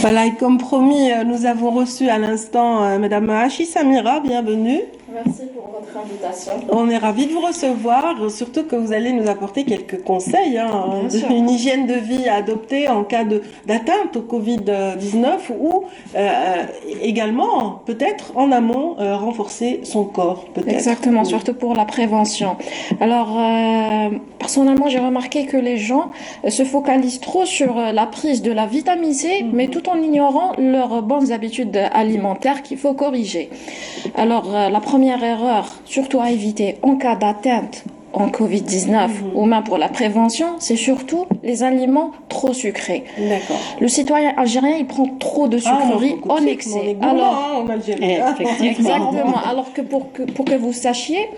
Voilà, et comme promis, nous avons reçu à l'instant Madame Hachi Samira, bienvenue. Merci pour votre invitation. On est ravis de vous recevoir, surtout que vous allez nous apporter quelques conseils, une hygiène de vie à adopter en cas d'atteinte au Covid-19 ou également, peut-être en amont, renforcer son corps. Exactement, oui. Surtout pour la prévention. Alors, personnellement, j'ai remarqué que les gens se focalisent trop sur la prise de la vitamine C, mais tout en ignorant leurs bonnes habitudes alimentaires qu'il faut corriger. Alors, la première erreur, surtout à éviter en cas d'atteinte en Covid-19 ou même pour la prévention, c'est surtout les aliments trop sucrés. D'accord. Le citoyen algérien, il prend trop de sucreries en excès. Alors, en Algérie. Exactement. Alors que pour que vous sachiez,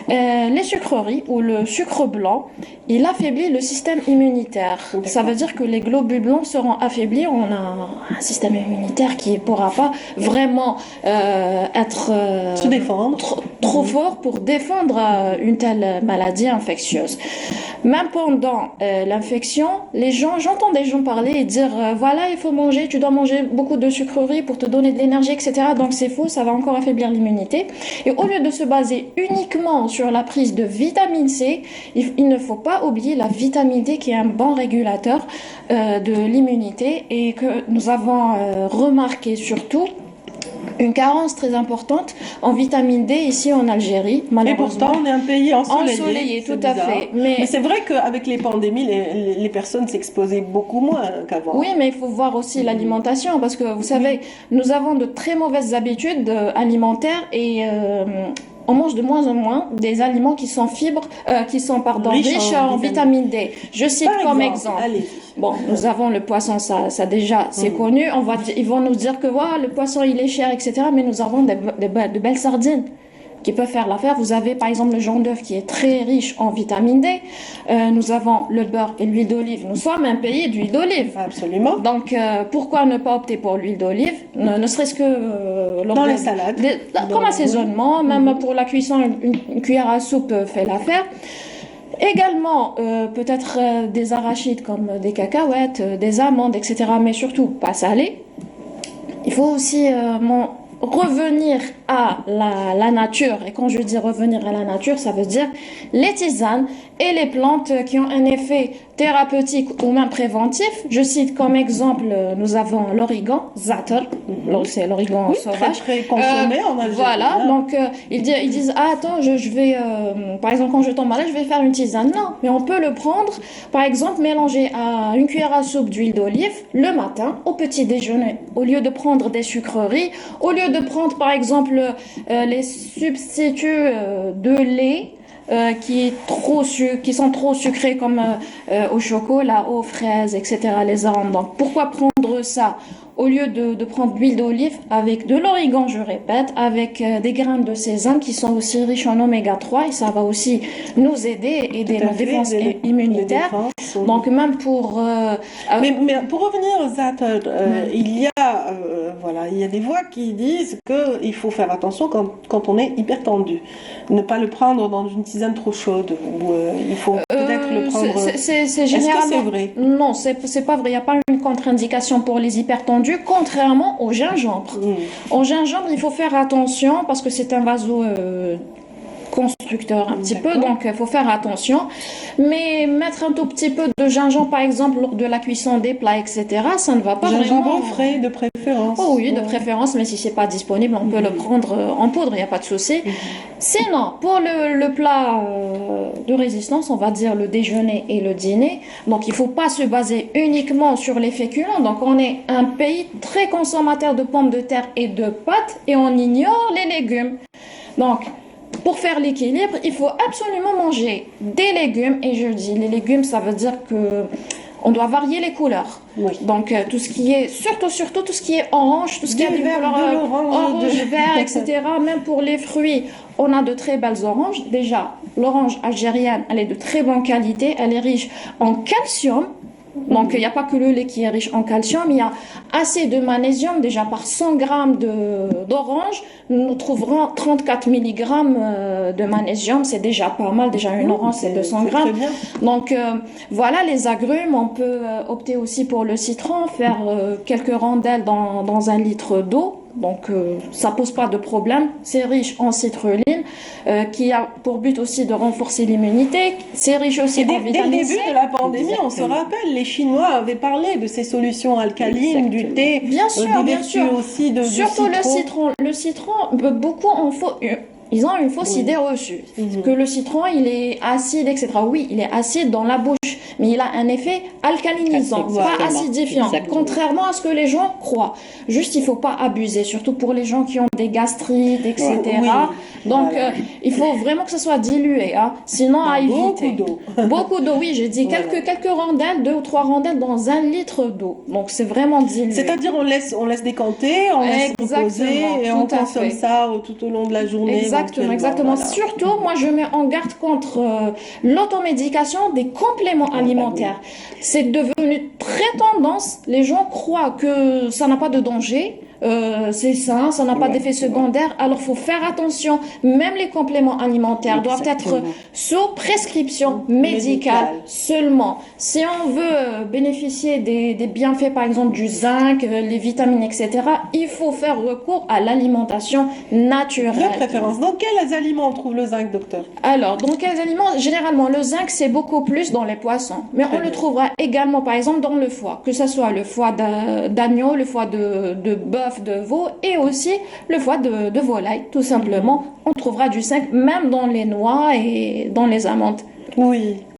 les sucreries ou le sucre blanc, il affaiblit le système immunitaire. Ça veut dire que les globules blancs seront affaiblis. On a un système immunitaire qui ne pourra pas vraiment être se défendre trop fort pour défendre une telle maladie infectieuse. Même pendant l'infection, j'entends des gens parler et dire voilà, il faut manger, tu dois manger beaucoup de sucreries pour te donner de l'énergie, etc. Donc c'est faux, ça va encore affaiblir l'immunité. Et au lieu de se baser uniquement sur la prise de vitamine C, il ne faut pas oublier la vitamine D qui est un bon régulateur de l'immunité et que nous avons remarqué surtout une carence très importante en vitamine D ici en Algérie, malheureusement. Et pourtant, on est un pays ensoleillé. Ensoleillé, tout à fait. Mais c'est vrai qu'avec les pandémies, les personnes s'exposaient beaucoup moins qu'avant. Oui, mais il faut voir aussi l'alimentation, parce que vous savez, nous avons de très mauvaises habitudes alimentaires et on mange de moins en moins des aliments qui sont riches en vitamine D. Je cite comme exemple. Bon, nous avons le poisson, ça déjà, c'est connu. Ils vont nous dire que voilà, le poisson il est cher, etc. Mais nous avons de belles sardines qui peuvent faire l'affaire. Vous avez par exemple le jaune d'œuf qui est très riche en vitamine D. Nous avons le beurre et l'huile d'olive. Nous sommes un pays d'huile d'olive. Absolument. Donc pourquoi ne pas opter pour l'huile d'olive, ne serait-ce que dans les salades, comme assaisonnement, même pour la cuisson, une cuillère à soupe fait l'affaire. Également, peut-être des arachides comme des cacahuètes, des amandes, etc. Mais surtout pas salées. Il faut aussi revenir à la nature. Et quand je dis revenir à la nature, ça veut dire les tisanes et les plantes qui ont un effet thérapeutique ou même préventif. Je cite comme exemple, nous avons l'origan, zatar, c'est l'origan sauvage. Très consommé en Algérie. Voilà, donc ils disent, ah attends, je vais, par exemple quand je tombe malade, je vais faire une tisane. Non, mais on peut le prendre, par exemple, mélanger à une cuillère à soupe d'huile d'olive le matin au petit déjeuner. Au lieu de prendre des sucreries, au lieu de prendre par exemple les substituts de lait, qui sont trop sucrés comme au chocolat, aux fraises, etc., les amandes. Donc pourquoi prendre ça au lieu de prendre de l'huile d'olive avec de l'origan, je répète, avec des graines de sésame qui sont aussi riches en oméga 3 et ça va aussi nous aider nos défenses immunitaires. Donc même pour... mais pour revenir aux zatar, il y a des voix qui disent qu'il faut faire attention quand on est hyper tendu. Ne pas le prendre dans une tisane trop chaude. Ou, il faut peut-être le prendre... C'est généralement... Est-ce que c'est vrai? Non, c'est pas vrai. Il n'y a pas une contre-indication pour les hypertendus, contrairement au gingembre. Au gingembre, il faut faire attention parce que c'est un constructeur un petit peu, donc il faut faire attention. Mais mettre un tout petit peu de gingembre, par exemple, lors de la cuisson des plats, etc., ça ne va pas gingembre vraiment... frais de préférence. Oh oui, de préférence, mais si c'est pas disponible, on peut le prendre en poudre, il n'y a pas de souci. Sinon, pour le plat de résistance, on va dire le déjeuner et le dîner, donc il faut pas se baser uniquement sur les féculents. Donc on est un pays très consommateur de pommes de terre et de pâtes et on ignore les légumes. Donc, pour faire l'équilibre, il faut absolument manger des légumes. Et je dis les légumes, ça veut dire que on doit varier les couleurs. Oui. Donc tout ce qui est, surtout tout ce qui est orange, tout ce qui est orange, vert, etc. Même pour les fruits, on a de très belles oranges. Déjà, l'orange algérienne, elle est de très bonne qualité. Elle est riche en calcium. Donc, il n'y a pas que le lait qui est riche en calcium, il y a assez de magnésium. Déjà, par 100 grammes d'orange, nous trouverons 34 milligrammes de magnésium. C'est déjà pas mal. Déjà, une orange, c'est 200 très grammes. bien. Donc, voilà, les agrumes. On peut opter aussi pour le citron, faire quelques rondelles dans 1 litre d'eau. Donc, ça pose pas de problème. C'est riche en citrulline, qui a pour but aussi de renforcer l'immunité. C'est riche aussi en Dès le vitamine C. début de la pandémie, on se rappelle, les Chinois avaient parlé de ces solutions alcalines, du thé, Bien sûr, des bien vertus sûr. aussi du Surtout citron. le citron. Le citron, beaucoup ils ont une fausse idée reçue. Que le citron, il est acide, etc. Oui, il est acide dans la bouche, mais il a un effet alcalinisant, pas acidifiant. Contrairement à ce que les gens croient. Juste, il faut pas abuser, surtout pour les gens qui ont des gastrites, etc. Oui. Donc, il faut vraiment que ça soit dilué, hein. Sinon, à éviter. Beaucoup d'eau. Beaucoup d'eau, oui, j'ai dit quelques rondelles, 2 ou 3 rondelles dans 1 litre d'eau. Donc, c'est vraiment dilué. C'est-à-dire, on laisse décanter, on laisse reposer et on consomme ça tout au long de la journée. Exactement. Voilà. Surtout, moi, je mets en garde contre l'automédication des compléments alimentaires. C'est devenu très tendance. Les gens croient que ça n'a pas de danger. C'est ça n'a pas d'effet secondaire. Alors, faut faire attention. Même les compléments alimentaires doivent être sous prescription médicale seulement. Si on veut bénéficier des bienfaits, par exemple du zinc, les vitamines, etc., il faut faire recours à l'alimentation naturelle. De préférence. Dans quels aliments on trouve le zinc, docteur? Alors, dans quels aliments? Généralement, le zinc, c'est beaucoup plus dans les poissons. Mais on le trouvera également, par exemple, dans le foie. Que ce soit le foie d'agneau, le foie de bœuf, de veau et aussi le foie de volaille, tout simplement. On trouvera du zinc même dans les noix et dans les amandes. Oui.